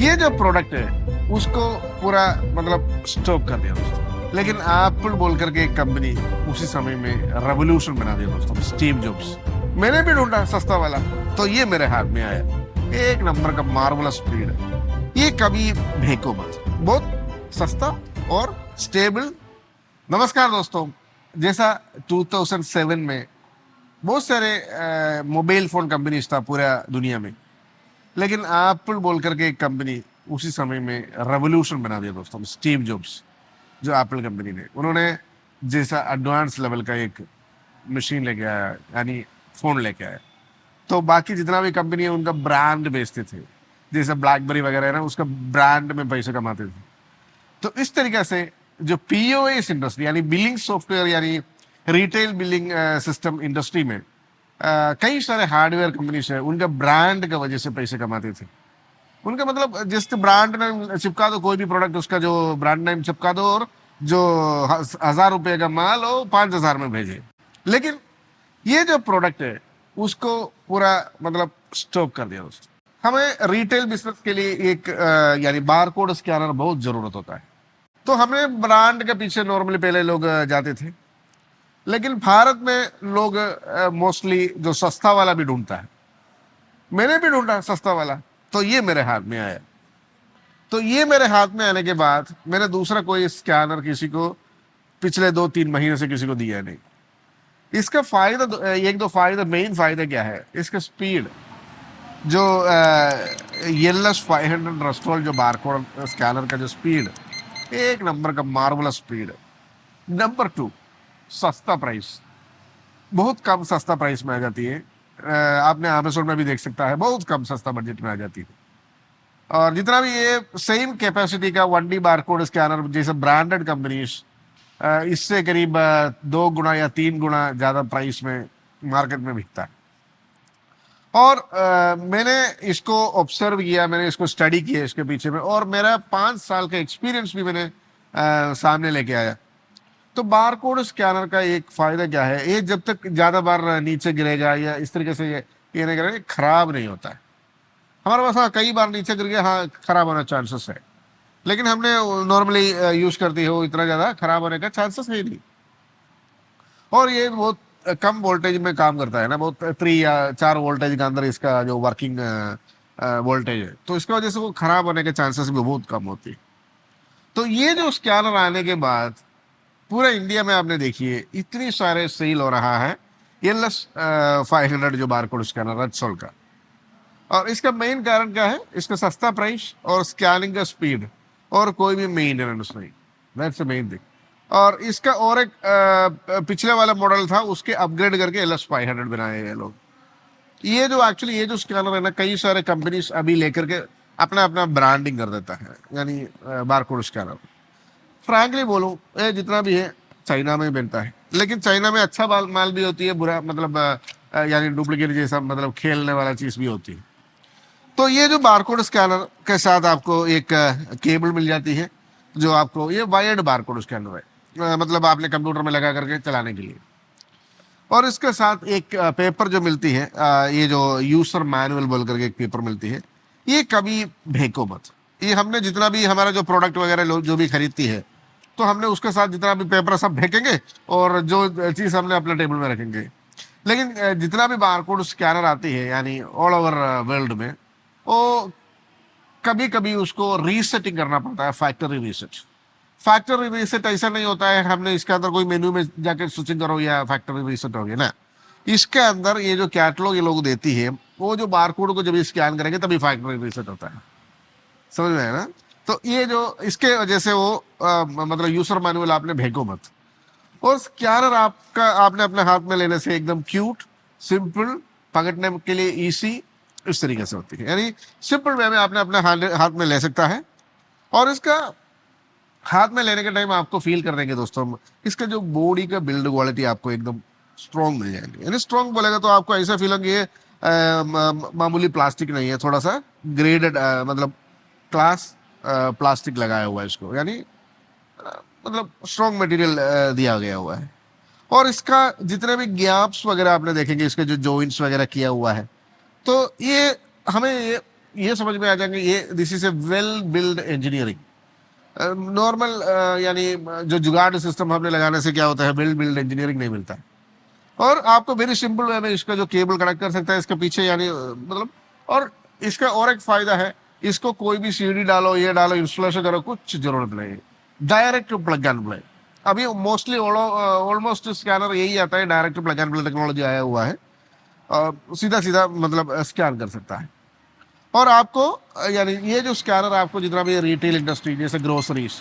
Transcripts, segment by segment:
ये जो प्रोडक्ट है उसको पूरा मतलब स्टॉप कर दिया दोस्तों। लेकिन एप्पल बोल करके एक कंपनी उसी समय में रेवोल्यूशन बना दिया दोस्तों, स्टीव जॉब्स। मैंने भी ढूंढा सस्ता वाला, तो ये मेरे हाथ में आया। एक नंबर का मार्वलस स्पीड है। ये कभी फेंको मत, बहुत सस्ता और स्टेबल। नमस्कार दोस्तों। जैसा 2007 में बहुत सारे मोबाइल फोन कंपनीज था पूरा दुनिया में, लेकिन एप्पल बोल करके एक कंपनी उसी समय में रेवोल्यूशन बना दिया दोस्तों, स्टीव जॉब्स। जो एप्पल कंपनी ने, उन्होंने जैसा एडवांस लेवल का एक मशीन लेके आया, यानी फोन लेके आया, तो बाकी जितना भी कंपनी है उनका ब्रांड बेचते थे। जैसे ब्लैकबेरी वगैरह है ना, उसका ब्रांड में पैसे कमाते थे। तो इस तरीके से जो पीओएस इंडस्ट्री यानी बिलिंग सॉफ्टवेयर यानी रिटेल बिलिंग सिस्टम इंडस्ट्री में कई सारे हार्डवेयर कंपनीज है, उनका ब्रांड का वजह से पैसे कमाते थे। उनका मतलब जिस ब्रांड नेम चिपका दो, कोई भी प्रोडक्ट उसका जो ब्रांड नेम चिपका दो, और जो 1,000 रुपए का माल हो 5,000 में भेजे। लेकिन ये जो प्रोडक्ट है उसको पूरा मतलब स्टॉप कर दिया दोस्तों। हमें रिटेल बिजनेस के लिए एक यानी बारकोड स्कैनर बहुत जरूरत होता है। तो हमें ब्रांड के पीछे नॉर्मली पहले लोग जाते थे, लेकिन भारत में लोग मोस्टली जो सस्ता वाला भी ढूंढता है। मैंने भी ढूंढा सस्ता वाला, तो ये मेरे हाथ में आया। तो ये मेरे हाथ में आने के बाद मैंने दूसरा कोई स्कैनर किसी को पिछले 2-3 महीने से किसी को दिया नहीं। इसका फायदा एक दो फायदा, मेन फायदा क्या है, इसका स्पीड। जो एलएस 500 रस्ट्रोल जो बारकोड स्कैनर का जो स्पीड, एक नंबर का मार्वलस स्पीड है। नंबर 2, सस्ता प्राइस। बहुत कम सस्ता प्राइस में आ जाती है। आपने अमेजोन में भी देख सकता है, बहुत कम सस्ता बजट में आ जाती है। और जितना भी ये सेम कैपेसिटी का 1D बारकोड स्कैनर जैसे ब्रांडेड कंपनीज इससे करीब 2 गुना या 3 गुना ज्यादा प्राइस में मार्केट में बिकता है। और मैंने इसको ऑब्जर्व किया, मैंने इसको स्टडी किया इसके पीछे में, और मेरा 5 साल का एक्सपीरियंस भी मैंने सामने लेके आया। तो बारकोड स्कैनर का एक फायदा क्या है, ये जब तक ज्यादा बार नीचे गिरेगा या इस तरीके से ये नहीं गिरेगा, ये खराब नहीं होता है। हमारे पास हाँ कई बार नीचे गिर गया, हाँ खराब होने चांसेस है, लेकिन हमने नॉर्मली यूज करती है, वो इतना ज्यादा खराब होने का चांसेस है ही नहीं। और ये बहुत कम वोल्टेज में काम करता है ना, बहुत 3 या 4 वोल्टेज के अंदर इसका जो वर्किंग वोल्टेज है, तो इसकी वजह से वो खराब होने के चांसेस भी बहुत कम होती है। तो ये जो स्कैनर आने के बाद पूरा इंडिया में आपने देखिए इतनी सारे सेल हो रहा है एलएस 500 जो बारकोड स्कैनर रेडसोल का। और इसका मेन कारण क्या है, इसका सस्ता प्राइस और स्कैनिंग का स्पीड, और कोई भी मेंटेनेंस नहीं। That's the main thing. और इसका और एक पिछले वाला मॉडल था, उसके अपग्रेड करके एलएस 500 बनाए ये लोग। ये जो एक्चुअली ये जो स्कैनर है ना, कई सारे कंपनीज अभी लेकर के अपना अपना ब्रांडिंग कर देता है, यानी बारकोड स्कैनर। फ्रैंकली बोलूं, ये जितना भी है चाइना में बनता है, लेकिन चाइना में अच्छा माल माल भी होती है, बुरा मतलब यानी डुप्लीकेट जैसा मतलब खेलने वाला चीज भी होती है। तो ये जो बारकोड स्कैनर के साथ आपको एक केबल मिल जाती है, जो आपको ये वायर्ड बारकोड स्कैनर है, मतलब आपने कंप्यूटर में लगा करके चलाने के लिए। और इसके साथ एक पेपर जो मिलती है, ये जो यूजर मैनुअल बोल करके एक पेपर मिलती है, ये कभी फेंको मत। ये हमने जितना भी हमारा जो प्रोडक्ट वगैरह जो भी खरीदती है, तो हमने उसके साथ जितना भी पेपर सब फेंकेंगे, और जो चीज हमने अपने टेबल में रखेंगे। लेकिन जितना भी बारकोड स्कैनर आती है यानी ऑल ओवर वर्ल्ड में, वो कभी कभी उसको रीसेटिंग करना पड़ता है, फैक्ट्री रीसेट। फैक्ट्री रीसेट ऐसा नहीं होता है हमने इसके अंदर कोई मेन्यू में जाकर स्विचिंग करो या फैक्ट्री रीसेट हो गया ना। इसके अंदर ये जो कैटलॉग ये लोग देती है, वो जो बारकोड को जब स्कैन करेंगे तभी फैक्ट्री रीसेट होता है। समझ में है ना। तो ये जो इसके वजह से वो मतलब यूजर मैनुअल आपने भेजो मत। और स्कैनर आपका आपने अपने हाथ में लेने से एकदम क्यूट, सिंपल, पकड़ने के लिए इजी, इस तरीके से होती है, यानी सिंपल वे में आपने अपने हाथ में ले सकता है। और इसका हाथ में लेने के टाइम आपको फील कर देंगे दोस्तों, इसका जो बॉडी का बिल्ड क्वालिटी आपको एकदम स्ट्रॉन्ग मिल जाएंगे। यानी स्ट्रॉन्ग बोलेगा तो आपको ऐसा फील होगा ये मामूली प्लास्टिक नहीं है, थोड़ा सा ग्रेडेड मतलब क्लास प्लास्टिक लगाया हुआ है इसको, यानी मतलब स्ट्रॉन्ग मटेरियल दिया गया हुआ है। और इसका जितने भी गैप्स वगैरह आपने देखेंगे, इसके जो जॉइंट्स वगैरह किया हुआ है, तो ये हमें ये ये समझ में आ जाएंगे, ये this is a well build engineering. Normal यानी जो जुगाड़ सिस्टम हमने लगाने से क्या होता है, वेल बिल्ड इंजीनियरिंग नहीं मिलता है। और आपको वेरी सिंपल वे में इसका जो केबल कनेक्ट कर सकता है इसके पीछे, यानी मतलब, और इसका और एक फायदा है, इसको कोई भी सीडी डालो, ये डालो, इंस्टॉलेशन करो, कुछ जरूरत नहीं, डायरेक्ट प्लग एंड प्ले। अभी मोस्टली ऑलमोस्ट स्कैनर यही आता है, direct plug and play technology आया हुआ है, सीधा सीधा मतलब स्कैन कर सकता है। और आपको यानी ये जो स्कैनर आपको जितना भी रिटेल इंडस्ट्री जैसे ग्रोसरीज,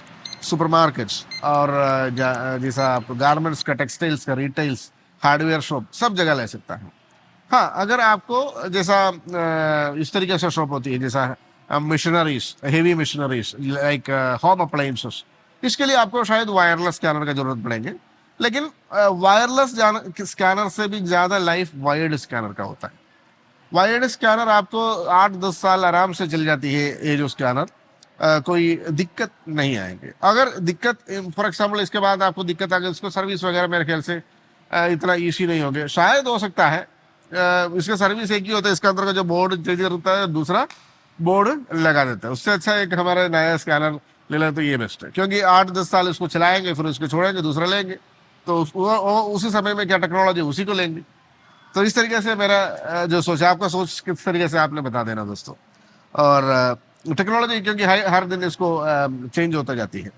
सुपरमार्केट्स और जैसा आप गारमेंट्स का, टेक्सटाइल्स का, रिटेल्स, हार्डवेयर शॉप, सब जगह ले सकता है। हाँ, अगर आपको जैसा इस तरीके से शॉप होती है, जैसा machineries, heavy machineries like home appliances, इसके लिए आपको शायद वायरलेस स्कैनर का जरूरत पड़ेंगे। लेकिन वायरलेस स्कैनर से भी ज्यादा लाइफ वायर्ड स्कैनर का होता है। वायर्ड स्कैनर आपको 8-10 साल आराम से चल जाती है, ये जो स्कैनर, कोई दिक्कत नहीं आएंगे। अगर दिक्कत, फॉर एग्जाम्पल इसके बाद आपको दिक्कत आ गई, इसको सर्विस वगैरह मेरे ख्याल से इतना ईजी नहीं होगे, शायद हो सकता है। इसका सर्विस एक ही होता है, इसके अंदर का जो बोर्ड चेंज होता है, दूसरा बोर्ड लगा देता है। उससे अच्छा एक हमारा नया स्कैनर ले लें तो ये बेस्ट है, क्योंकि 8-10 साल इसको चलाएंगे, फिर उसको छोड़ेंगे, दूसरा लेंगे, तो उसी समय में क्या टेक्नोलॉजी उसी को लेंगे। तो इस तरीके से मेरा जो सोच है, आपका सोच किस तरीके से आपने बता देना दोस्तों। और टेक्नोलॉजी क्योंकि हर दिन इसको चेंज होता जाती है।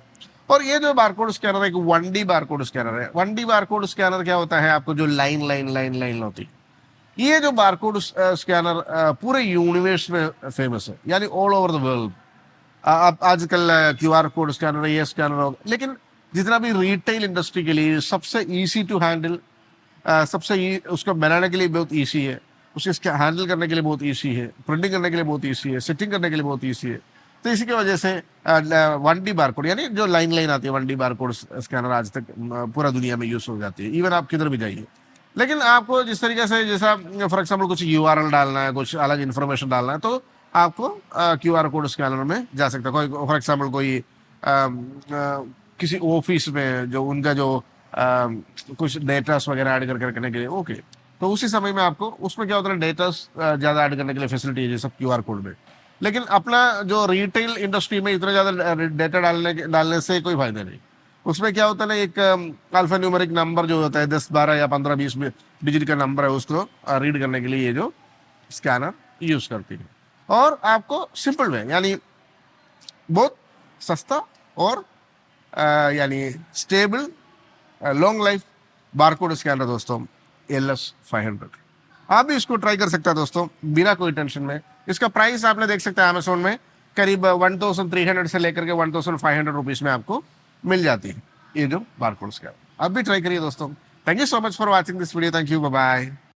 और ये जो बारकोड स्कैनर है, एक 1D बारकोड स्कैनर है। 1D बारकोड स्कैनर क्या होता है, आपको जो लाइन लाइन लाइन लाइन होती है, ये जो बारकोड स्कैनर पूरे यूनिवर्स में फेमस है, यानी ऑल ओवर द वर्ल्ड। अब आजकल QR कोड स्कैनर है, ये स्कैनर हो, लेकिन जितना भी रिटेल इंडस्ट्री के लिए सबसे इजी टू हैंडल, उसको बनाने के लिए बहुत ईजी है, उसे हैंडल करने के लिए बहुत ईजी है, प्रिंटिंग करने के लिए बहुत ईजी है, सेटिंग करने के लिए बहुत ईजी है। तो इसी की वजह से 1D बारकोड यानी जो लाइन लाइन आती है, 1D बारकोड स्कैनर आज तक पूरा दुनिया में यूज हो जाती है, इवन आप किधर भी जाइए। लेकिन आपको जिस तरीके से, जैसा फॉर एग्जाम्पल कुछ URL डालना है, कुछ अलग इन्फॉर्मेशन डालना है, तो आपको QR कोड स्कैनर में जा सकता है। कोई फॉर एग्जाम्पल कोई किसी ऑफिस में जो उनका जो कुछ डेटास वगैरह ऐड करने के लिए, ओके, तो उसी समय में आपको उसमें क्या होता है, डेटास ज़्यादा ऐड करने के लिए फैसिलिटी है सब QR कोड में। लेकिन अपना जो रिटेल इंडस्ट्री में इतना ज़्यादा डेटा डालने से कोई फायदा नहीं। उसमें क्या होता है ना, एक अल्फा न्यूमेरिक नंबर जो होता है, 10, 12 या 15, 20 डिजिट का नंबर है, उसको रीड करने के लिए ये जो स्कैनर यूज करती है। और आपको सिंपल वे यानी बहुत सस्ता और यानी stable long life barcode scanner दोस्तों, LS500। आप भी इसको ट्राई कर सकते हैं दोस्तों, बिना कोई टेंशन में। इसका प्राइस आपने देख सकते हैं अमेजोन में, करीब 1300 से लेकर के 1500 रुपीज में आपको मिल जाती है ये जो बारकोड स्कैनर। आप भी ट्राई करिए दोस्तों। Thank you so much for watching this video. Thank you, bye bye.